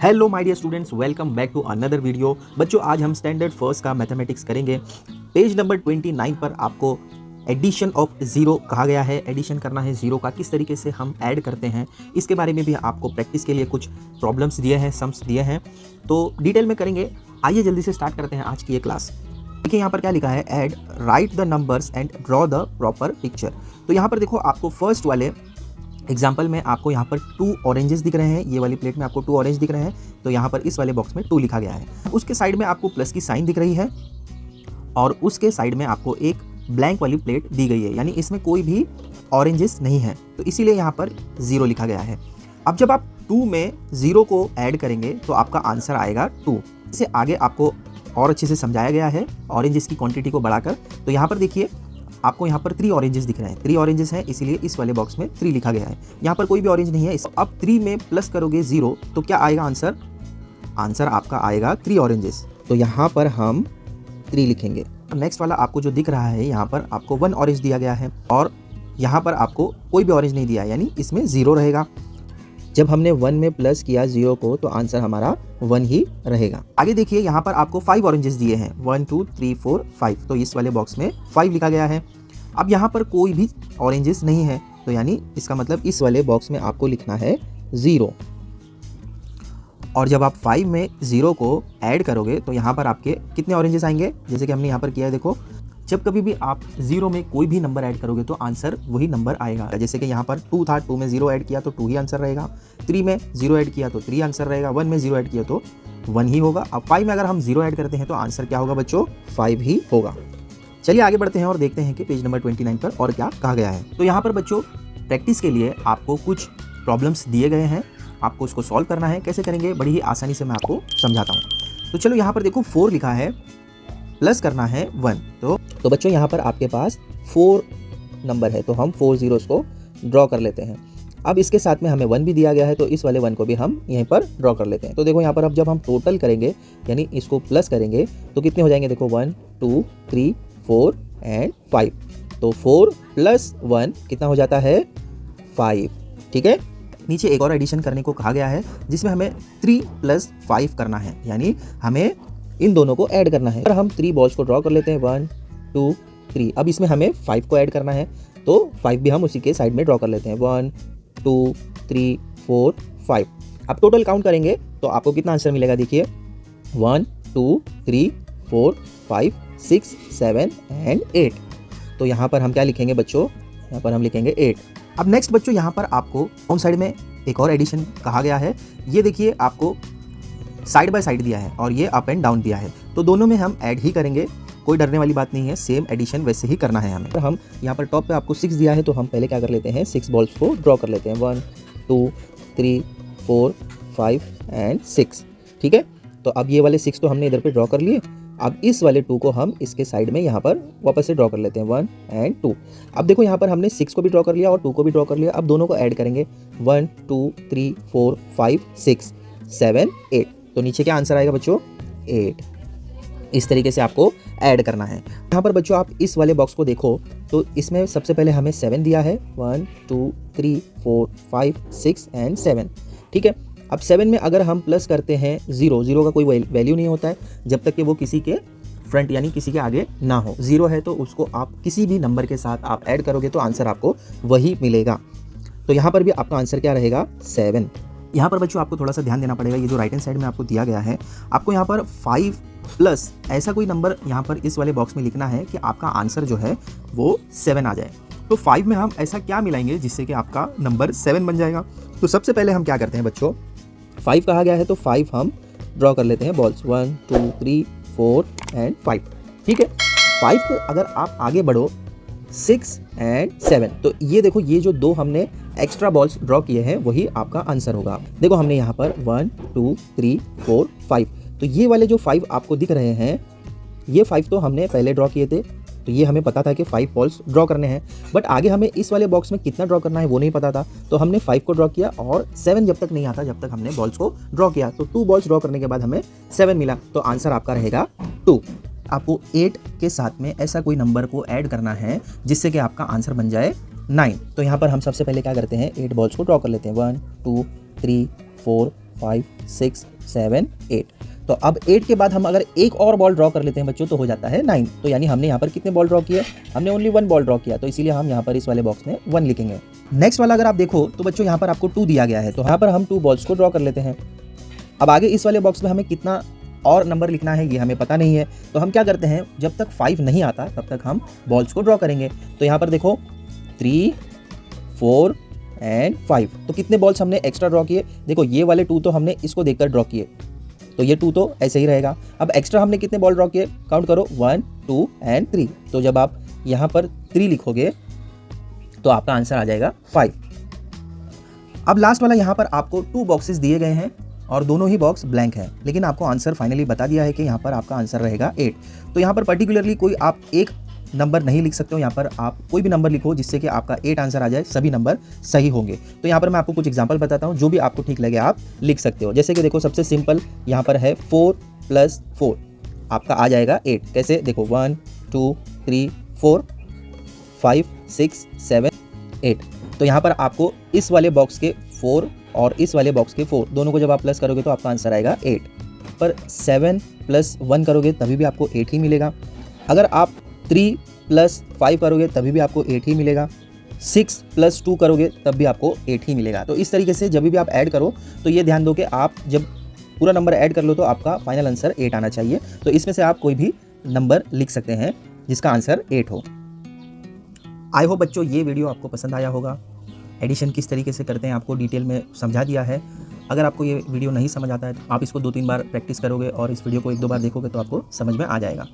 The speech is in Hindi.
Hello my dear students, welcome back to another video. बच्चों, आज हम स्टैंडर्ड फर्स्ट का मैथमेटिक्स करेंगे। पेज नंबर 29 पर आपको एडिशन ऑफ ज़ीरो कहा गया है। एडिशन करना है ज़ीरो का, किस तरीके से हम ऐड करते हैं इसके बारे में भी आपको प्रैक्टिस के लिए कुछ प्रॉब्लम्स दिए हैं, सम्स दिए हैं, तो डिटेल में करेंगे। आइए जल्दी से स्टार्ट करते हैं आज की ये क्लास। देखिए यहाँ पर क्या लिखा है, add right the numbers and draw the proper picture. तो यहाँ पर देखो, आपको फर्स्ट वाले एग्जाम्पल में आपको यहाँ पर 2 ऑरेंजेस दिख रहे हैं। ये वाली प्लेट में आपको 2 ऑरेंज दिख रहे हैं, तो यहाँ पर इस वाले बॉक्स में 2 लिखा गया है। उसके साइड में आपको प्लस की साइन दिख रही है और उसके साइड में आपको एक ब्लैंक वाली प्लेट दी गई है, यानी इसमें कोई भी ऑरेंजेस नहीं है, तो इसीलिए यहाँ पर 0 लिखा गया है। अब जब आप 2 में 0 को ऐड करेंगे तो आपका आंसर आएगा 2। इससे आगे आपको और अच्छे से समझाया गया है ऑरेंजेस की क्वांटिटी को बढ़ाकर। तो यहाँ पर देखिए, आपको यहाँ पर 3 ऑरेंजेस दिख रहे हैं। 3 ऑरेंजेस हैं, इसीलिए इस वाले बॉक्स में 3 लिखा गया है। यहाँ पर कोई भी ऑरेंज नहीं है। अब 3 में प्लस करोगे 0 तो क्या आएगा आंसर? आंसर आपका आएगा 3 ऑरेंजेस। तो यहाँ पर हम 3 लिखेंगे। नेक्स्ट वाला आपको जो दिख रहा है, यहाँ पर आपको 1 ऑरेंज दिया गया है और यहाँ पर आपको कोई भी ऑरेंज नहीं दिया है, यानी इसमें 0 रहेगा। जब हमने 1 में प्लस किया 0 को तो आंसर हमारा 1 ही रहेगा। आगे देखिए, यहाँ पर आपको 5 ऑरेंजेस दिए हैं, 1 2 3 4 5, तो इस वाले बॉक्स में 5 लिखा गया है। अब यहाँ पर कोई भी ऑरेंजेस नहीं है, तो यानी इसका मतलब इस वाले बॉक्स में आपको लिखना है 0। और जब आप 5 में 0 को ऐड करोगे तो यहाँ पर आपके कितने ऑरेंजेस आएंगे? जैसे कि हमने यहाँ पर किया है, देखो, जब कभी भी आप 0 में कोई भी नंबर ऐड करोगे तो आंसर वही नंबर आएगा। जैसे कि यहाँ पर 2 था, 2 में 0 ऐड किया तो 2 ही आंसर रहेगा। 3 में 0 ऐड किया तो 3 आंसर रहेगा। 1 में 0 ऐड किया तो 1 ही होगा। अब 5 में अगर हम 0 ऐड करते हैं तो आंसर क्या होगा बच्चों? 5 ही होगा। चलिए आगे बढ़ते हैं और देखते हैं कि पेज नंबर 29 पर और क्या कहा गया है। तो यहाँ पर बच्चों, प्रैक्टिस के लिए आपको कुछ प्रॉब्लम्स दिए गए हैं, आपको उसको सॉल्व करना है। कैसे करेंगे, बड़ी ही आसानी से मैं आपको समझाता हूँ। तो चलो, यहाँ पर देखो 4 लिखा है, प्लस करना है 1। तो बच्चों, यहाँ पर आपके पास 4 नंबर है, तो हम 4 zeros को ड्रॉ कर लेते हैं। अब इसके साथ में हमें 1 भी दिया गया है, तो इस वाले 1 को भी हम यहीं पर ड्रॉ कर लेते हैं। तो देखो यहाँ पर अब जब हम टोटल करेंगे, यानी इसको प्लस करेंगे, तो कितने हो जाएंगे? देखो 1 2 3 4 एंड 5। तो 4 + 1 कितना हो जाता है? 5। ठीक है। नीचे एक और एडिशन करने को कहा गया है, जिसमें हमें 3 + 5 करना है, यानी हमें इन दोनों को ऐड करना है। हम 3 बॉल्स को ड्रॉ कर लेते हैं, 1 2 3। अब इसमें हमें 5 को ऐड करना है, तो 5 भी हम उसी के साइड में ड्रॉ कर लेते हैं, 1 2 3 4 5। अब टोटल काउंट करेंगे तो आपको कितना आंसर मिलेगा? देखिए, 1 2 3 4 5 6 7 एंड 8। तो यहाँ पर हम क्या लिखेंगे बच्चों? यहाँ पर हम लिखेंगे 8। अब नेक्स्ट बच्चों, यहाँ पर आपको डाउन साइड में एक और एडिशन कहा गया है। ये देखिए, आपको साइड बाय साइड दिया है और ये अप एंड डाउन दिया है, तो दोनों में हम ऐड ही करेंगे। कोई डरने वाली बात नहीं है, सेम एडिशन वैसे ही करना है हमें। हम यहाँ पर टॉप पे आपको 6 दिया है, तो हम पहले क्या कर लेते हैं, 6 बॉल्स को ड्रॉ कर लेते हैं, 1 2 3 4 5 एंड 6। ठीक है। तो अब ये वाले 6 तो हमने इधर पे ड्रॉ कर लिए। अब इस वाले 2 को हम इसके साइड में यहाँ पर वापस से ड्रॉ कर लेते हैं, 1 एंड 2। अब देखो, यहाँ पर हमने 6 को भी ड्रॉ कर लिया और 2 को भी ड्रॉ कर लिया। अब दोनों को ऐड करेंगे, 1 2 3 4 5 6 7 8। तो नीचे क्या आंसर आएगा बच्चों? 8। इस तरीके से आपको ऐड करना है। यहाँ पर बच्चों, आप इस वाले बॉक्स को देखो, तो इसमें सबसे पहले हमें 7 दिया है, 1 2 3 4 5 6 एंड 7। ठीक है। अब 7 में अगर हम प्लस करते हैं 0 का कोई वैल्यू नहीं होता है जब तक कि वो किसी के फ्रंट यानी किसी के आगे ना हो। 0 है तो उसको आप किसी भी नंबर के साथ आप ऐड करोगे तो आंसर आपको वही मिलेगा। तो यहाँ पर भी आपका आंसर क्या रहेगा? 7। यहाँ पर बच्चों, आपको थोड़ा सा ध्यान देना पड़ेगा। ये जो राइट हैंड साइड में आपको दिया गया है, आपको यहाँ पर 5 प्लस ऐसा कोई नंबर यहाँ पर इस वाले बॉक्स में लिखना है कि आपका आंसर जो है वो 7 आ जाए। तो 5 में हम ऐसा क्या मिलाएंगे जिससे कि आपका नंबर 7 बन जाएगा? तो सबसे पहले हम क्या करते हैं बच्चों, 5 कहा गया है तो 5 हम ड्रॉ कर लेते हैं बॉल्स, 1 2 3 4 एंड 5। ठीक है। 5 को अगर आप आगे बढ़ो 6 एंड 7, तो ये देखो, ये जो 2 हमने एक्स्ट्रा बॉल्स ड्रॉ किए हैं वही आपका आंसर होगा। देखो, हमने यहाँ पर 1 2 3 4 5, तो ये वाले जो 5 आपको दिख रहे हैं, ये 5 तो हमने पहले ड्रॉ किए थे, तो ये हमें पता था कि 5 बॉल्स ड्रॉ करने हैं। बट आगे हमें इस वाले बॉक्स में कितना ड्रॉ करना है वो नहीं पता था, तो हमने 5 को ड्रॉ किया और 7 जब तक नहीं आता जब तक हमने बॉल्स को ड्रॉ किया। तो 2 बॉल्स ड्रॉ करने के बाद हमें 7 मिला, तो आंसर आपका रहेगा 2। आपको 8 के साथ में ऐसा कोई नंबर को ऐड करना है जिससे कि आपका आंसर बन जाए 9। तो यहाँ पर हम सबसे पहले क्या करते हैं, 8 बॉल्स को ड्रॉ कर लेते हैं, 1 2 3 4 5 6 7 8। तो अब 8 के बाद हम अगर एक और बॉल ड्रॉ कर लेते हैं बच्चों तो हो जाता है 9। तो यानी हमने यहाँ पर कितने बॉल ड्रॉ किए, हमने ओनली 1 बॉल ड्रॉ किया, तो इसीलिए हम यहाँ पर इस वाले बॉक्स में 1 लिखेंगे। नेक्स्ट वाला अगर आप देखो तो बच्चों यहाँ पर आपको 2 दिया गया है, तो यहाँ पर हम 2 बॉल्स को ड्रॉ कर लेते हैं। अब आगे इस वाले बॉक्स में हमें कितना और नंबर लिखना है ये हमें पता नहीं है, तो हम क्या करते हैं, जब तक 5 नहीं आता तब तक हम बॉल्स को ड्रॉ करेंगे। तो यहाँ पर देखो 3 4 एंड 5, तो कितने बॉल्स हमने एक्स्ट्रा ड्रॉ किए, देखो ये वाले 2 तो हमने इसको देखकर ड्रॉ किए, तो ये 2 तो ऐसे ही रहेगा। अब एक्स्ट्रा हमने कितने बॉल ड्रॉ किए, काउंट करो 1 2 एंड 3। तो जब आप यहाँ पर 3 लिखोगे तो आपका आंसर आ जाएगा 5। अब लास्ट वाला यहाँ पर आपको 2 बॉक्सेस दिए गए हैं और दोनों ही बॉक्स ब्लैंक है, लेकिन आपको आंसर फाइनली बता दिया है कि यहाँ पर आपका आंसर रहेगा 8। तो यहाँ पर पर्टिकुलरली कोई आप एक नंबर नहीं लिख सकते हो, यहाँ पर आप कोई भी नंबर लिखो जिससे कि आपका 8 आंसर आ जाए, सभी नंबर सही होंगे। तो यहाँ पर मैं आपको कुछ एग्जांपल बताता हूँ, जो भी आपको ठीक लगे आप लिख सकते हो। जैसे कि देखो सबसे सिंपल यहाँ पर है 4 + 4 आपका आ जाएगा 8। कैसे, देखो 1 2 3 4 5 6 7 8। तो यहाँ पर आपको इस वाले बॉक्स के 4 और इस वाले बॉक्स के 4 दोनों को जब आप प्लस करोगे तो आपका आंसर आएगा 8। पर 7 + 1 करोगे तभी भी आपको 8 ही मिलेगा। अगर आप 3 + 5 करोगे तभी भी आपको 8 ही मिलेगा। 6 + 2 करोगे तब भी आपको 8 ही मिलेगा। तो इस तरीके से जब भी आप ऐड करो तो ये ध्यान दो कि आप जब पूरा नंबर ऐड कर लो तो आपका फाइनल आंसर 8 आना चाहिए। तो इसमें से आप कोई भी नंबर लिख सकते हैं जिसका आंसर 8 हो। आई होप बच्चों ये वीडियो आपको पसंद आया होगा। एडिशन किस तरीके से करते हैं आपको डिटेल में समझा दिया है। अगर आपको ये वीडियो नहीं समझ आता है तो आप इसको 2-3 बार प्रैक्टिस करोगे और इस वीडियो को 1-2 बार देखोगे तो आपको समझ में आ जाएगा।